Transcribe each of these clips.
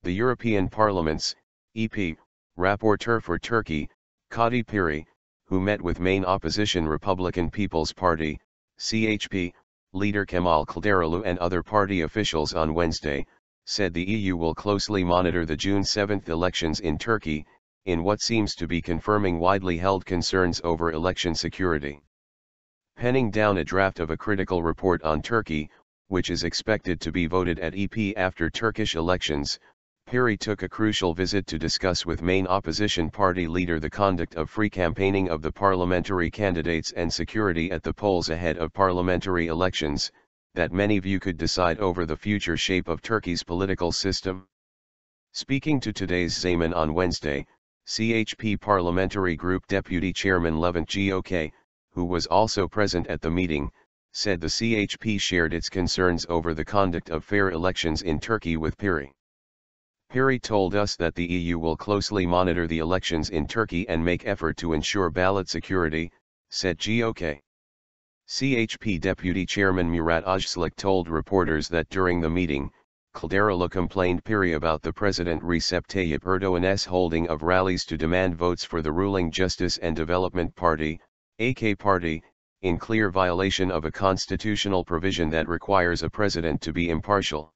The European Parliament's EP Rapporteur for Turkey, Kati Piri, who met with main opposition Republican People's Party, CHP, leader Kemal Kılıçdaroğlu and other party officials on Wednesday, said the EU will closely monitor the June 7 elections in Turkey, in what seems to be confirming widely held concerns over election security. Penning down a draft of a critical report on Turkey, which is expected to be voted at EP after Turkish elections, Piri took a crucial visit to discuss with main opposition party leader the conduct of free campaigning of the parliamentary candidates and security at the polls ahead of parliamentary elections, that many view could decide over the future shape of Turkey's political system. Speaking to today's Zaman on Wednesday, CHP Parliamentary Group Deputy Chairman Levent Gök, who was also present at the meeting, said the CHP shared its concerns over the conduct of fair elections in Turkey with Piri. Piri told us that the EU will closely monitor the elections in Turkey and make effort to ensure ballot security, said Gök. CHP Deputy Chairman Murat Özçelik told reporters that during the meeting, Kılıçdaroğlu complained Piri about the President Recep Tayyip Erdoğan's holding of rallies to demand votes for the ruling Justice and Development Party, AK Party, in clear violation of a constitutional provision that requires a president to be impartial.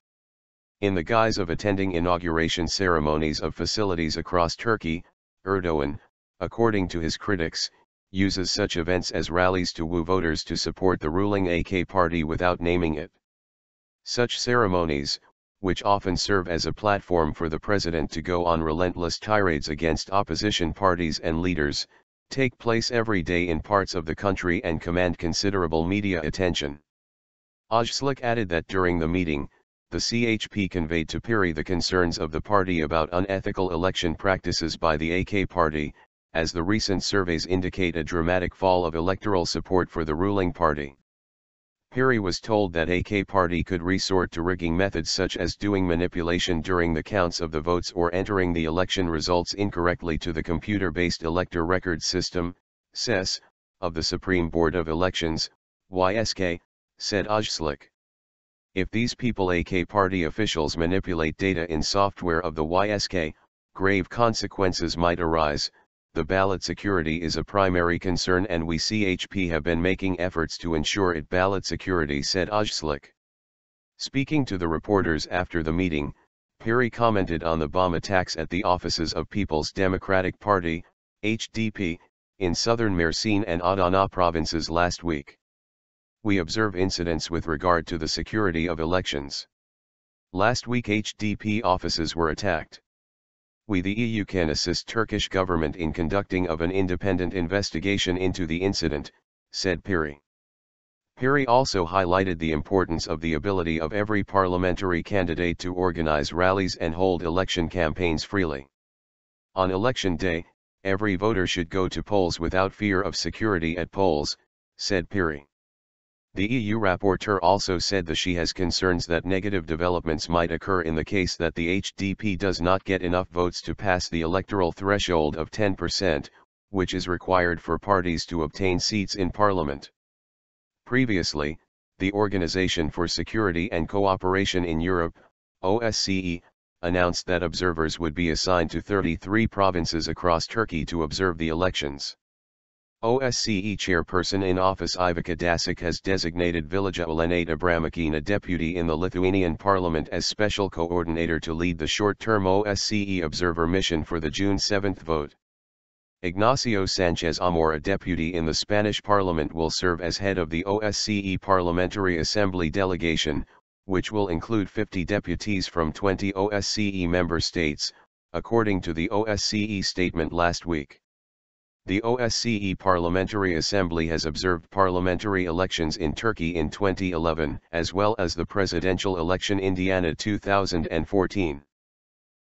In the guise of attending inauguration ceremonies of facilities across Turkey, Erdoğan, according to his critics, uses such events as rallies to woo voters to support the ruling AK party without naming it. Such ceremonies, which often serve as a platform for the president to go on relentless tirades against opposition parties and leaders, take place every day in parts of the country and command considerable media attention. Özçelik added that during the meeting, the CHP conveyed to Piri the concerns of the party about unethical election practices by the AK party, as the recent surveys indicate a dramatic fall of electoral support for the ruling party. Piri was told that AK party could resort to rigging methods such as doing manipulation during the counts of the votes or entering the election results incorrectly to the computer-based elector record system, SES, of the Supreme Board of Elections, YSK, said Özçelik. If these people AK party officials manipulate data in software of the YSK, grave consequences might arise. The ballot security is a primary concern and we CHP have been making efforts to ensure it ballot security, said Özçelik. Speaking to the reporters after the meeting, Piri commented on the bomb attacks at the offices of People's Democratic Party, HDP, in southern Mersin and Adana provinces last week. We observe incidents with regard to the security of elections. Last week HDP offices were attacked. We the EU can assist Turkish government in conducting of an independent investigation into the incident, said Piri. Piri also highlighted the importance of the ability of every parliamentary candidate to organize rallies and hold election campaigns freely. On election day, every voter should go to polls without fear of security at polls, said Piri. The EU rapporteur also said that she has concerns that negative developments might occur in the case that the HDP does not get enough votes to pass the electoral threshold of 10%, which is required for parties to obtain seats in parliament. Previously, the Organization for Security and Cooperation in Europe, OSCE, announced that observers would be assigned to 33 provinces across Turkey to observe the elections. OSCE chairperson in office Ivica Dasic has designated Vilija Olenate Abramakina deputy in the Lithuanian parliament as special coordinator to lead the short-term OSCE observer mission for the June 7 vote. Ignacio Sanchez Amor, a deputy in the Spanish parliament, will serve as head of the OSCE Parliamentary Assembly delegation, which will include 50 deputies from 20 OSCE member states, according to the OSCE statement last week. The OSCE Parliamentary Assembly has observed parliamentary elections in Turkey in 2011, as well as the presidential election in Indiana 2014.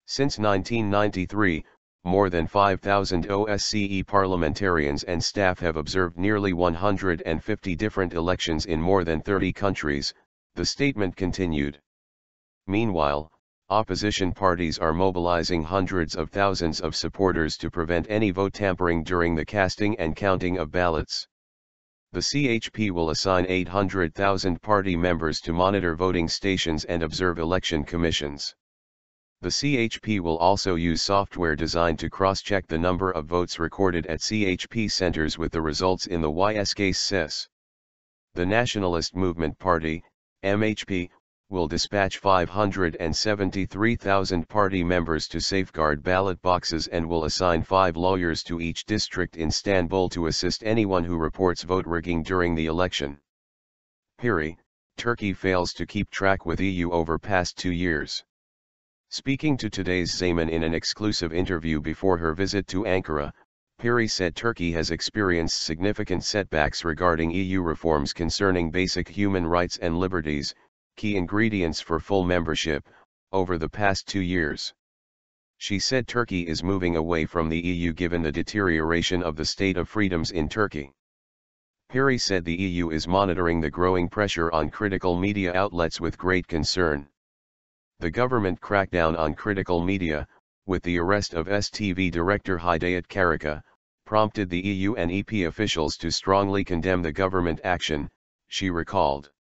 Since 1993, more than 5,000 OSCE parliamentarians and staff have observed nearly 150 different elections in more than 30 countries, the statement continued. Meanwhile, opposition parties are mobilizing hundreds of thousands of supporters to prevent any vote tampering during the casting and counting of ballots. The CHP will assign 800,000 party members to monitor voting stations and observe election commissions. The CHP will also use software designed to cross-check the number of votes recorded at CHP centers with the results in the YSK SIS. The Nationalist Movement Party, MHP, will dispatch 573,000 party members to safeguard ballot boxes and will assign 5 lawyers to each district in Istanbul to assist anyone who reports vote rigging during the election. Piri, Turkey fails to keep track with EU over past 2 years. Speaking to today's Zaman in an exclusive interview before her visit to Ankara, Piri said Turkey has experienced significant setbacks regarding EU reforms concerning basic human rights and liberties, key ingredients for full membership, over the past 2 years. She said Turkey is moving away from the EU given the deterioration of the state of freedoms in Turkey. Piri said the EU is monitoring the growing pressure on critical media outlets with great concern. The government crackdown on critical media, with the arrest of STV director Hidayet Karaka, prompted the EU and EP officials to strongly condemn the government action, she recalled.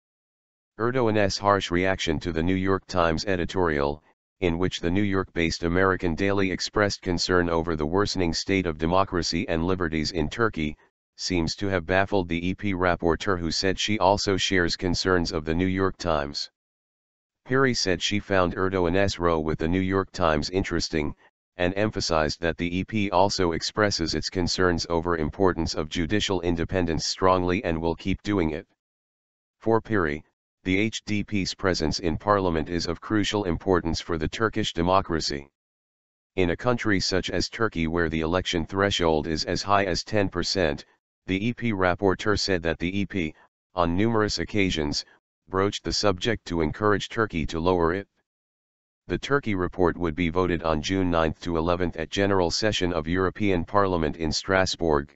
Erdogan's harsh reaction to the New York Times editorial, in which the New York-based American daily expressed concern over the worsening state of democracy and liberties in Turkey, seems to have baffled the EP rapporteur, who said she also shares concerns of the New York Times. Piri said she found Erdogan's row with the New York Times interesting, and emphasized that the EP also expresses its concerns over importance of judicial independence strongly and will keep doing it. For Piri, the HDP's presence in parliament is of crucial importance for the Turkish democracy. In a country such as Turkey where the election threshold is as high as 10%, the EP rapporteur said that the EP, on numerous occasions, broached the subject to encourage Turkey to lower it. The Turkey report would be voted on June 9 to 11 at General Session of European Parliament in Strasbourg.